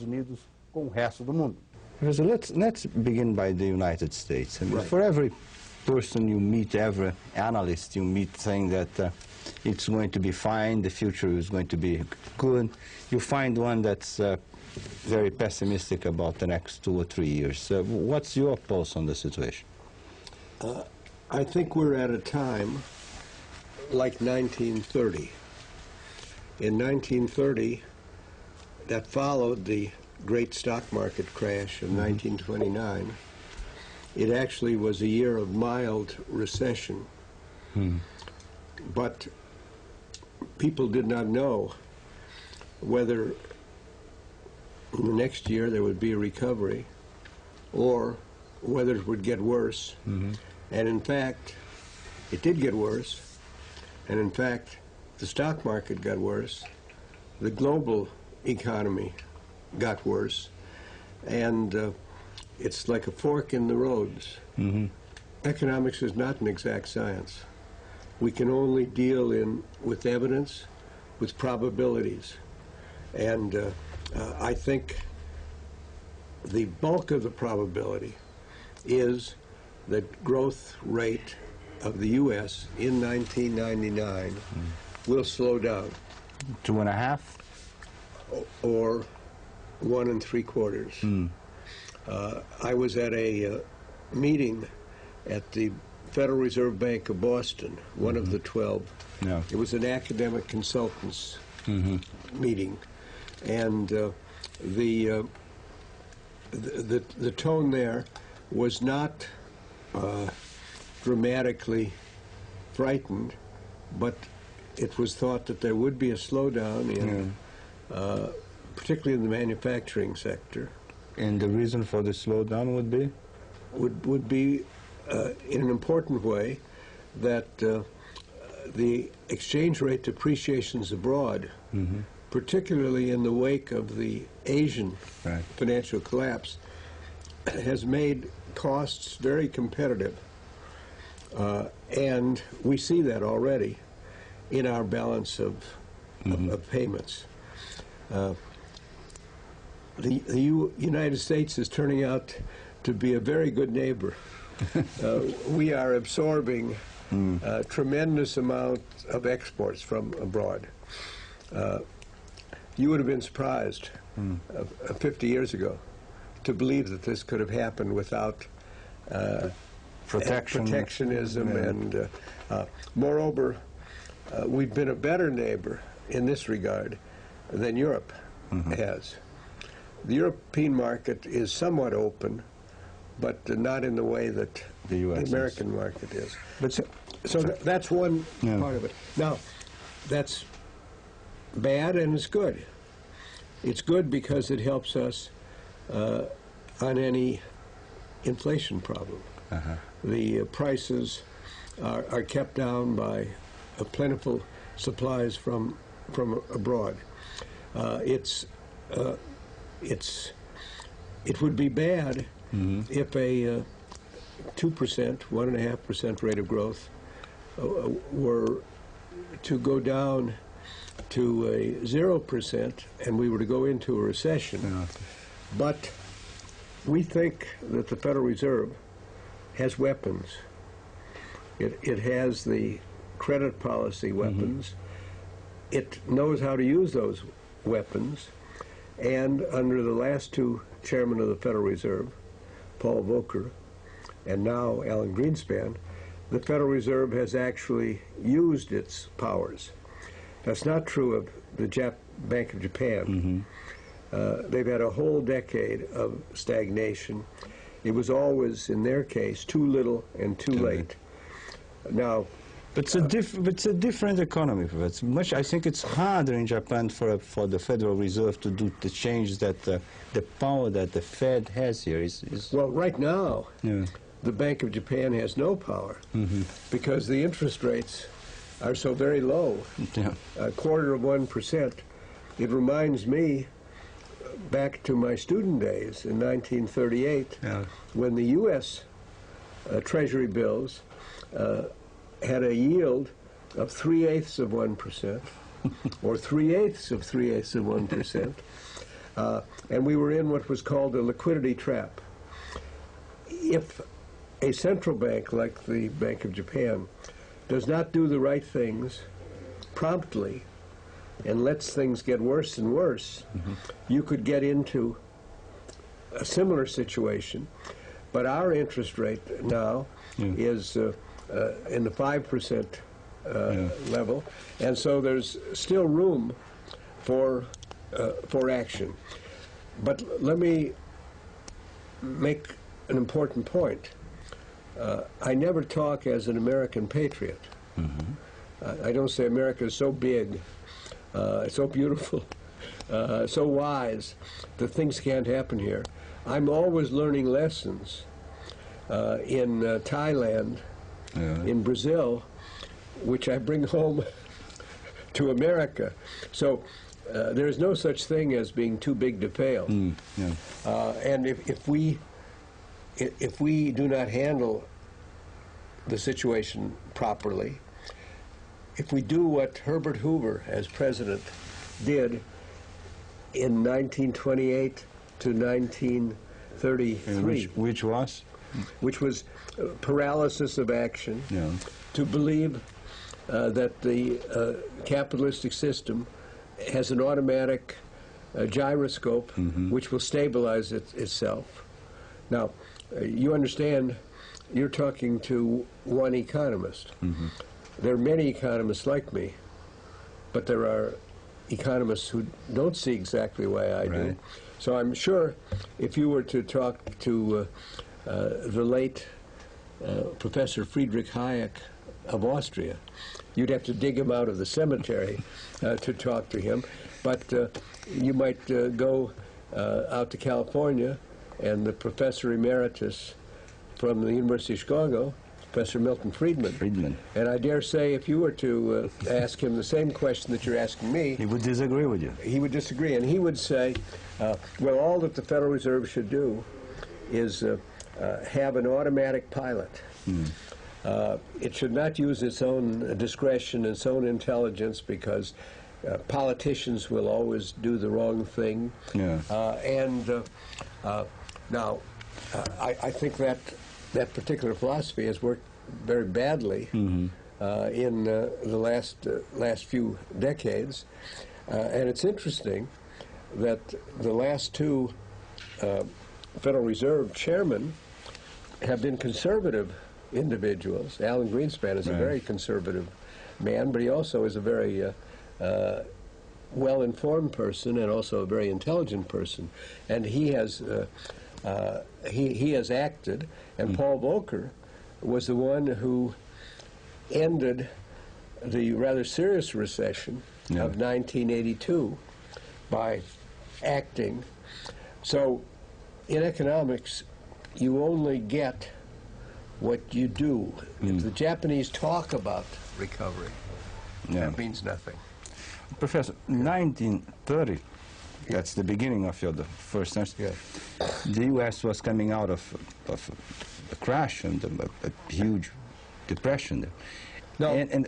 Unidos com o resto do mundo. So let's begin by the United States. I mean, Right. For every person you meet, every analyst you meet saying that it's going to be fine, the future is going to be good, you find one that's very pessimistic about the next 2 or 3 years. What's your pulse on the situation? I think we're at a time like 1930. In 1930, that followed the great stock market crash of 1929. It actually was a year of mild recession. But people did not know whether in the next year there would be a recovery or whether it would get worse. And in fact, it did get worse. And in fact, the stock market got worse. The global economy got worse. And it's like a fork in the roads. Economics is not an exact science. We can only deal with evidence, with probabilities. And I think the bulk of the probability is that growth rate of the U.S. in 1999 will slow down. 2.5? Or 1 3/4. I was at a meeting at the Federal Reserve Bank of Boston, one of the 12. Yeah. It was an academic consultants meeting, and the tone there was not dramatically frightened, but it was thought that there would be a slowdown in, particularly in the manufacturing sector. And the reason for the slowdown would be? Would be, in an important way, that the exchange rate depreciations abroad, particularly in the wake of the Asian financial collapse, has made costs very competitive. And we see that already in our balance of payments. The United States is turning out to be a very good neighbor. We are absorbing a tremendous amount of exports from abroad. You would have been surprised 50 years ago to believe that this could have happened without protectionism. And moreover, we've been a better neighbor in this regard than Europe has. The European market is somewhat open, but not in the way that the American market is. But so that's one part of it. Now, that's bad and it's good. It's good because it helps us on any inflation problem. The prices are kept down by plentiful supplies from abroad. It would be bad if a 2%, 1.5% rate of growth were to go down to a 0% and we were to go into a recession. But we think that the Federal Reserve has weapons. It has the credit policy weapons. It knows how to use those weapons. And under the last two chairmen of the Federal Reserve, Paul Volcker and now Alan Greenspan, the Federal Reserve has actually used its powers. That's not true of the Bank of Japan. They've had a whole decade of stagnation. It was always, in their case, too little and too late. Now, but it's a different economy. It's much. I think it's harder in Japan for the Federal Reserve to do the change that the power that the Fed has here is. Well, right now, the Bank of Japan has no power because the interest rates are so very low. A quarter of 1%. It reminds me back to my student days in 1938, when the U.S. Treasury bills had a yield of 3/8 of 1%, or 3/8 of 1%. And we were in what was called a liquidity trap. If a central bank, like the Bank of Japan, does not do the right things promptly and lets things get worse and worse, you could get into a similar situation. But our interest rate now is in the 5% level, and so there's still room for action. But let me make an important point. I never talk as an American patriot. I don't say America is so big, so beautiful, so wise that things can't happen here. I'm always learning lessons in Thailand, in Brazil, which I bring home to America. So there's no such thing as being too big to fail. And if we do not handle the situation properly, if we do what Herbert Hoover, as president, did in 1928 to 1933, which was? Which was paralysis of action, to believe that the capitalistic system has an automatic gyroscope which will stabilize itself. Now, you understand, you're talking to one economist. There are many economists like me, but there are economists who don't see exactly the way I do. So I'm sure if you were to talk to the late Professor Friedrich Hayek of Austria, you'd have to dig him out of the cemetery to talk to him. But you might go out to California, and the professor emeritus from the University of Chicago, Professor Milton Friedman. And I dare say if you were to ask him the same question that you're asking me, he would disagree with you. He would disagree, and he would say, well, all that the Federal Reserve should do is have an automatic pilot. It should not use its own discretion, its own intelligence, because politicians will always do the wrong thing. Now, I think that particular philosophy has worked very badly in the last few decades, and it's interesting that the last two Federal Reserve chairmen have been conservative individuals. Alan Greenspan is a very conservative man, but he also is a very well-informed person and also a very intelligent person, and he has acted. And Paul Volcker was the one who ended the rather serious recession of 1982 by acting. So in economics, you only get what you do. If the Japanese talk about recovery, that means nothing. Professor, 1930, that's the beginning of the first century. The U.S. was coming out of a crash and a huge depression. No, and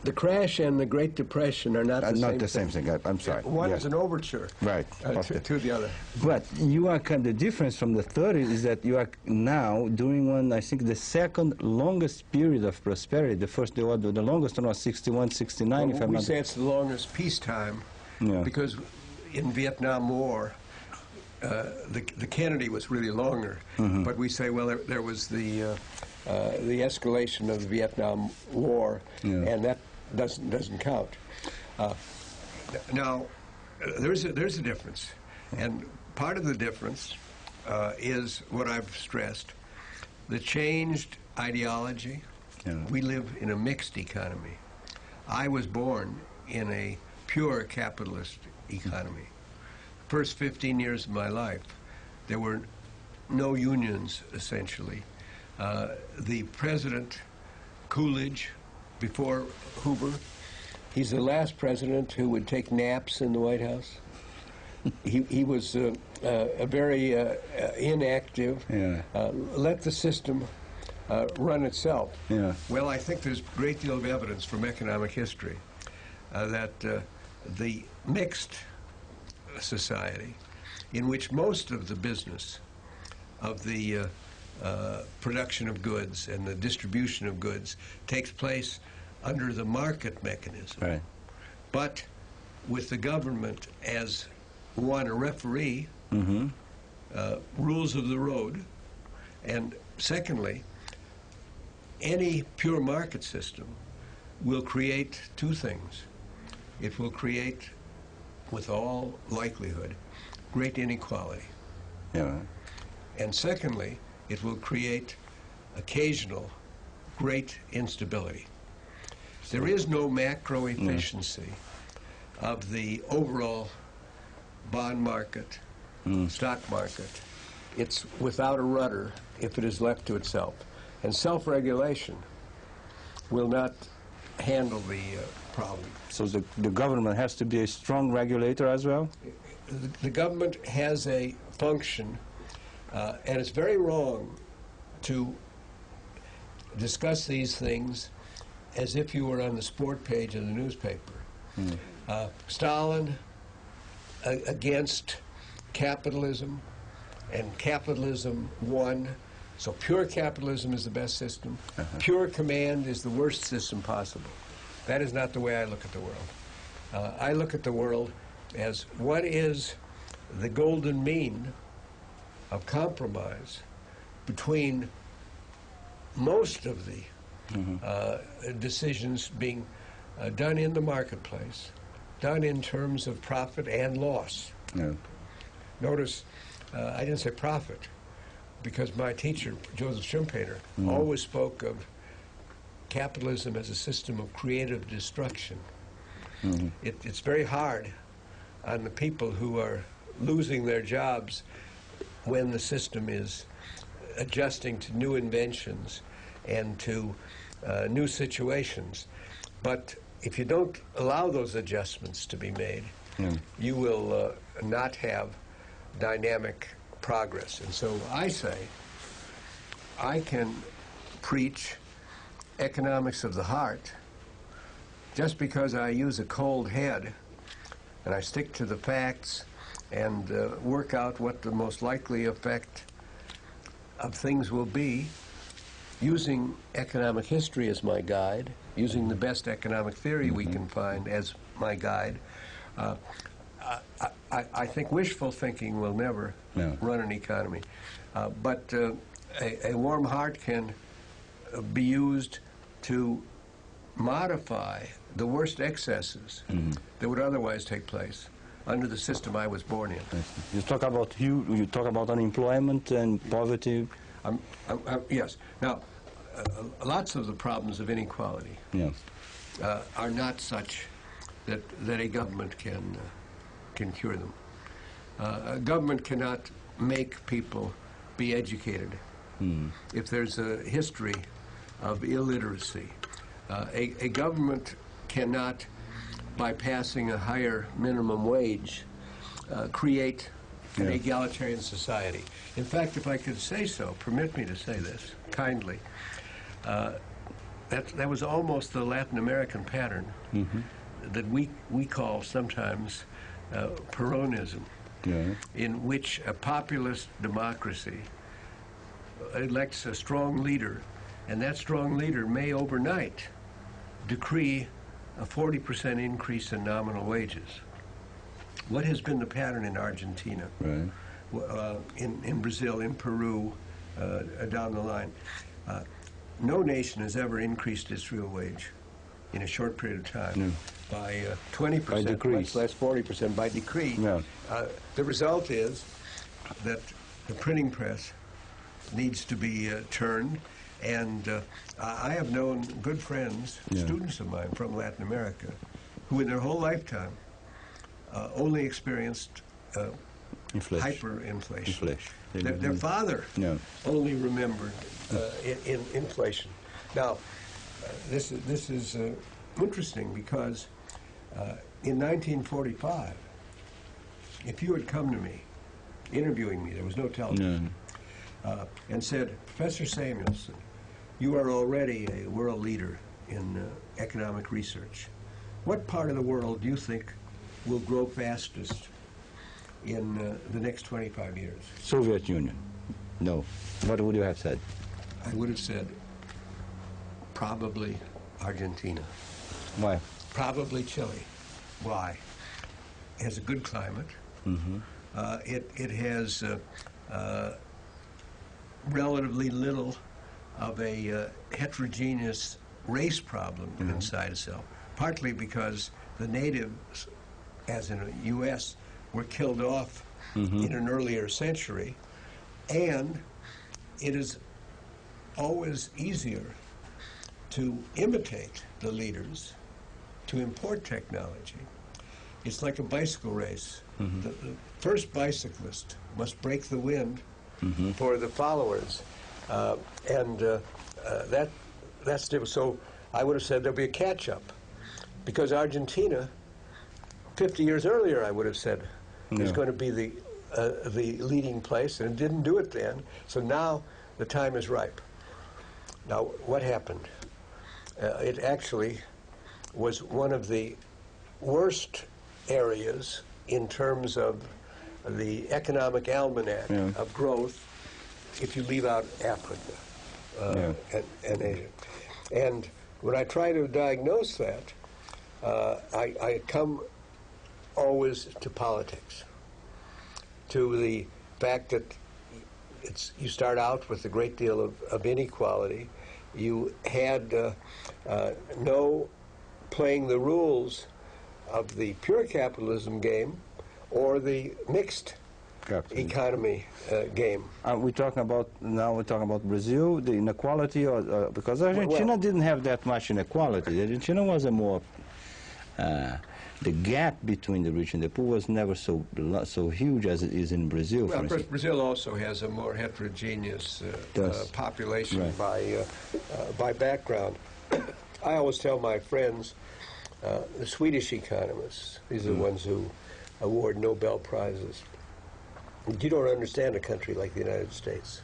the crash and the Great Depression are not the same thing. I'm sorry. One is an overture to the other. But you are the difference from the 30s is that you are now doing one, I think, the second longest period of prosperity. The first, the longest one was 61, 69. Well, we say it's the longest peacetime because in Vietnam War, the Kennedy was really longer. But we say, well, there was the escalation of the Vietnam War, and that doesn't count. Now, there's a difference, and part of the difference is what I've stressed: the changed ideology. We live in a mixed economy. I was born in a pure capitalist economy. First 15 years of my life, there were no unions, essentially. The president, Coolidge, before Hoover, he's the last president who would take naps in the White House. He was a very inactive, let the system run itself. Well, I think there's a great deal of evidence from economic history that the mixed society in which most of the business of the production of goods and the distribution of goods takes place under the market mechanism. Right. But with the government as one, a referee, rules of the road, and secondly, any pure market system will create two things. It will create, with all likelihood, great inequality. Yeah. And secondly, it will create occasional great instability. There is no macro efficiency of the overall bond market, stock market. It's without a rudder if it is left to itself. And self-regulation will not handle the problem. So the government has to be a strong regulator as well? The government has a function, and it's very wrong to discuss these things as if you were on the sport page of the newspaper. Stalin against capitalism, and capitalism won. So pure capitalism is the best system. Pure command is the worst system possible. That is not the way I look at the world. I look at the world as what is the golden mean of compromise between most of the decisions being done in the marketplace, done in terms of profit and loss. Yeah. Notice, I didn't say profit, because my teacher, Joseph Schumpeter, always spoke of capitalism as a system of creative destruction. It's very hard on the people who are losing their jobs when the system is adjusting to new inventions and to new situations. But if you don't allow those adjustments to be made, you will not have dynamic progress. And so I say, I can preach economics of the heart just because I use a cold head and I stick to the facts and work out what the most likely effect of things will be, using economic history as my guide, using the best economic theory we can find as my guide. I think wishful thinking will never run an economy. But a warm heart can be used to modify the worst excesses that would otherwise take place under the system I was born in. You talk about unemployment and poverty. Yes. Now, lots of the problems of inequality are not such that a government can cure them. A government cannot make people be educated. If there's a history of illiteracy, a government cannot, by passing a higher minimum wage, create an egalitarian society. In fact, if I could say so, permit me to say this kindly, that was almost the Latin American pattern that we call sometimes Peronism, in which a populist democracy elects a strong leader, and that strong leader may overnight decree a 40% increase in nominal wages. What has been the pattern in Argentina, in Brazil, in Peru, down the line? No nation has ever increased its real wage in a short period of time by 20%, much less 40% by decree. The result is that the printing press needs to be turned, and I have known good friends, students of mine from Latin America, who in their whole lifetime only experienced hyperinflation. Their father only remembered in inflation. Now, this is interesting because in 1945, if you had come to me, interviewing me, there was no television, and said, Professor Samuelson, you are already a world leader in economic research. What part of the world do you think will grow fastest in the next 25 years? Soviet Union. No. What would you have said? I would have said probably Argentina. Why? Probably Chile. Why? It has a good climate. Mm-hmm. It has relatively little of a heterogeneous race problem inside itself, partly because the natives, as in the U.S., were killed off in an earlier century, and it is always easier to imitate the leaders, to import technology. It's like a bicycle race. The first bicyclist must break the wind for the followers, and that's different. So I would have said there'll be a catch-up, because Argentina, 50 years earlier, I would have said, is going to be the leading place, and it didn't do it then. So now the time is ripe. Now, what happened? It actually was one of the worst areas in terms of the economic almanac of growth if you leave out Africa and Asia. And when I try to diagnose that, I come always to politics, to the fact that you start out with a great deal of inequality. You had no playing the rules of the pure capitalism game or the mixed economy game. We're talking about Brazil, the inequality, or because Argentina didn't have that much inequality. Argentina was a more the gap between the rich and the poor was never so huge as it is in Brazil. Well, of course, Brazil also has a more heterogeneous population by background. I always tell my friends, the Swedish economists, these are the ones who award Nobel Prizes, you don't understand a country like the United States.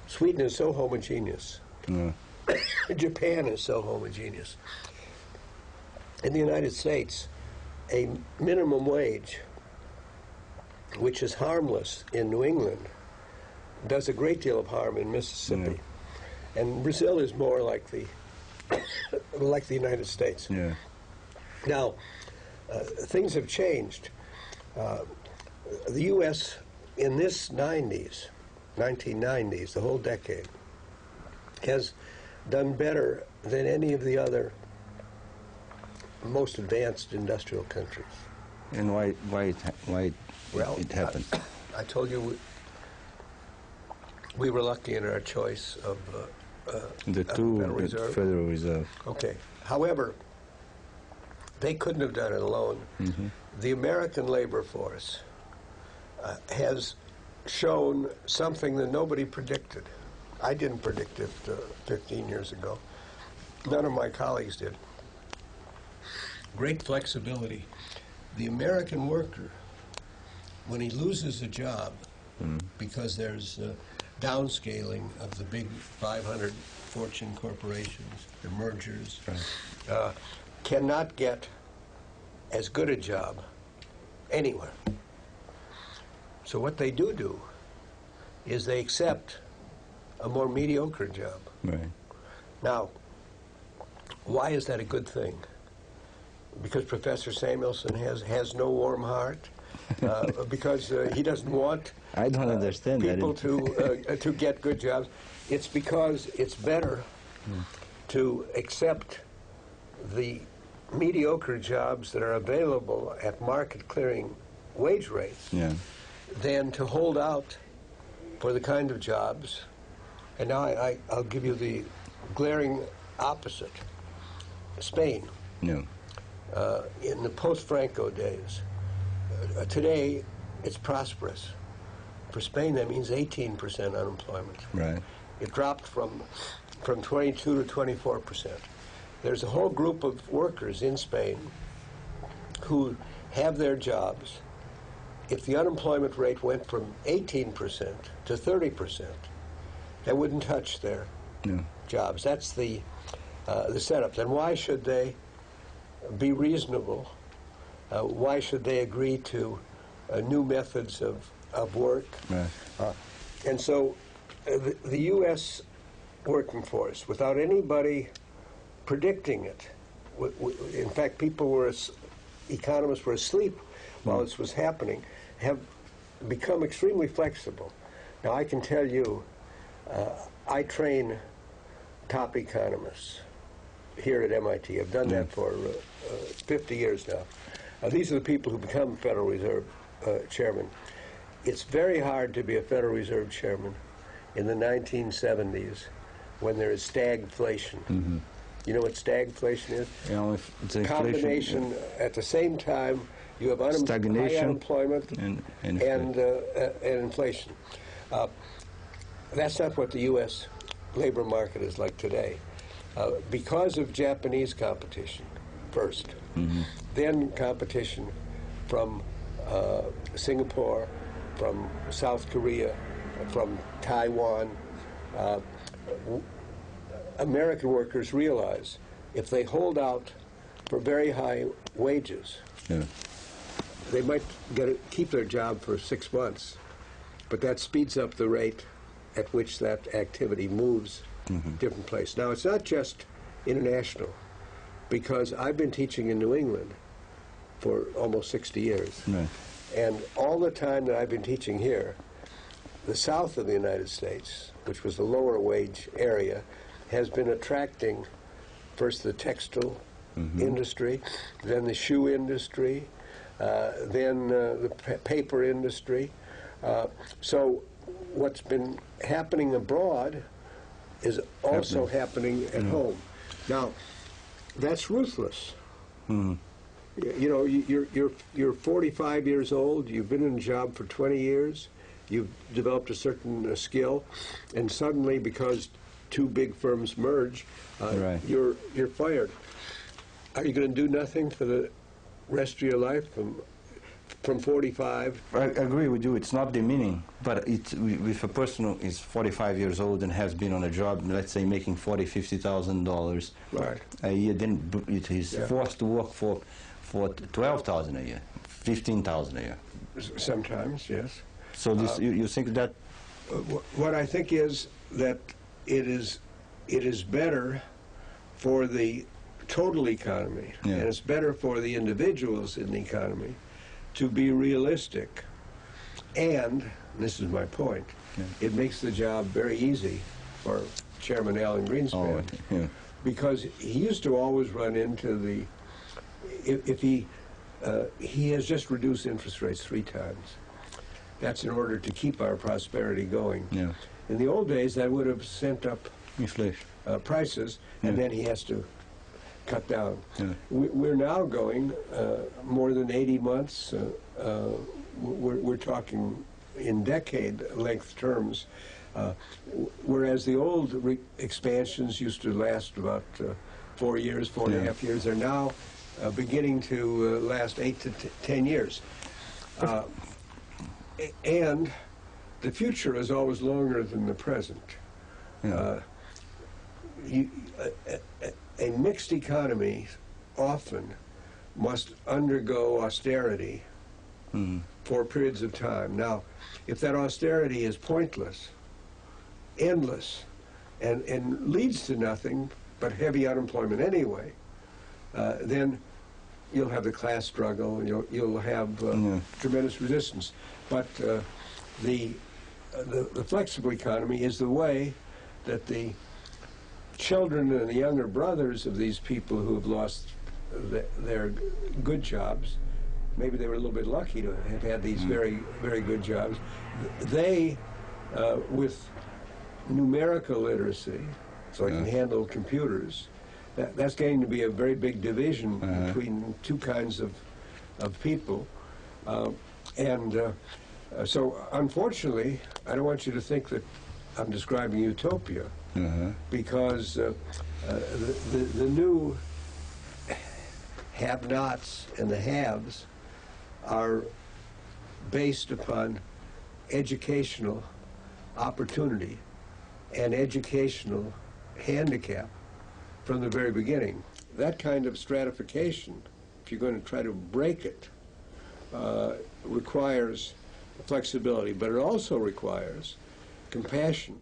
Sweden is so homogeneous. Japan is so homogeneous. In the United States, a minimum wage, which is harmless in New England, does a great deal of harm in Mississippi. And Brazil is more like the United States. Now, things have changed. The U.S. in this 1990s, the whole decade, has done better than any of the other most advanced industrial countries. And why it happened? I told you we were lucky in our choice of the Federal Reserve. Okay. However, they couldn't have done it alone. The American labor force has shown something that nobody predicted. I didn't predict it 15 years ago. None of my colleagues did. Great flexibility. The American worker, when he loses a job because there's downscaling of the big 500 Fortune corporations, the mergers, cannot get as good a job anywhere. So what they do is they accept a more mediocre job. Now, why is that a good thing? Because Professor Samuelson has no warm heart, because he doesn't want I don't understand people to get good jobs. It's because it's better to accept the mediocre jobs that are available at market clearing wage rates than to hold out for the kind of jobs. And now I'll give you the glaring opposite. Spain. In the post-Franco days, today it's prosperous. For Spain, that means 18% unemployment. It dropped from 22 to 24%. There's a whole group of workers in Spain who have their jobs. If the unemployment rate went from 18% to 30%, they wouldn't touch their jobs. That's the setup. Then why should they be reasonable? Why should they agree to new methods of work. Right. And so the U.S. working force, without anybody predicting it, in fact, economists were asleep while this was happening, have become extremely flexible. Now, I can tell you, I train top economists here at MIT. I've done that for 50 years now. These are the people who become Federal Reserve chairman. It's very hard to be a Federal Reserve chairman in the 1970s when there is stagflation. Mm-hmm. You know what stagflation is? You know, if it's Combination, at the same time, you have high unemployment and inflation. That's not what the U.S. labor market is like today. Because of Japanese competition first, then competition from Singapore, from South Korea, from Taiwan, American workers realize if they hold out for very high wages, they might keep their job for 6 months, but that speeds up the rate at which that activity moves different place. Now, it's not just international, because I've been teaching in New England for almost 60 years. Right. And all the time that I've been teaching here, the south of the United States, which was the lower wage area, has been attracting first the textile industry, then the shoe industry, then the paper industry. So what's been happening abroad is also happening at home. Now, that's ruthless. You know, you're 45 years old, you've been in a job for 20 years, you've developed a certain skill, and suddenly, because two big firms merge, you're fired. Are you going to do nothing for the rest of your life from 45? I agree with you. It's not demeaning, but if a person who is 45 years old and has been on a job, let's say making $40,000, $50,000 a year, then he's forced to work for $12,000 a year, $15,000 a year. Sometimes, yes. So this, you think that? What I think is that it is better for the total economy, and it's better for the individuals in the economy to be realistic. And this is my point, it makes the job very easy for Chairman Alan Greenspan, because he used to always run into the, if he has just reduced interest rates 3 times. That's in order to keep our prosperity going. In the old days, that would have sent up inflation prices, and then he has to cut down. We're now going more than 80 months. We're talking in decade-length terms, whereas the old expansions used to last about 4 years, 4.5 years. They're now beginning to last 8 to 10 years. And the future is always longer than the present. A mixed economy often must undergo austerity for periods of time. Now, if that austerity is pointless, endless, and leads to nothing but heavy unemployment anyway, then you'll have the class struggle, and you'll have tremendous resistance. But the flexible economy is the way that the children and the younger brothers of these people who have lost their good jobs, maybe they were a little bit lucky to have had these very, very good jobs, they, with numerical literacy, so they can handle computers, that's going to be a very big division between two kinds of people. So, unfortunately, I don't want you to think that I'm describing utopia, because the new have-nots and the haves are based upon educational opportunity and educational handicap from the very beginning. That kind of stratification, if you're going to try to break it, requires flexibility, but it also requires compassion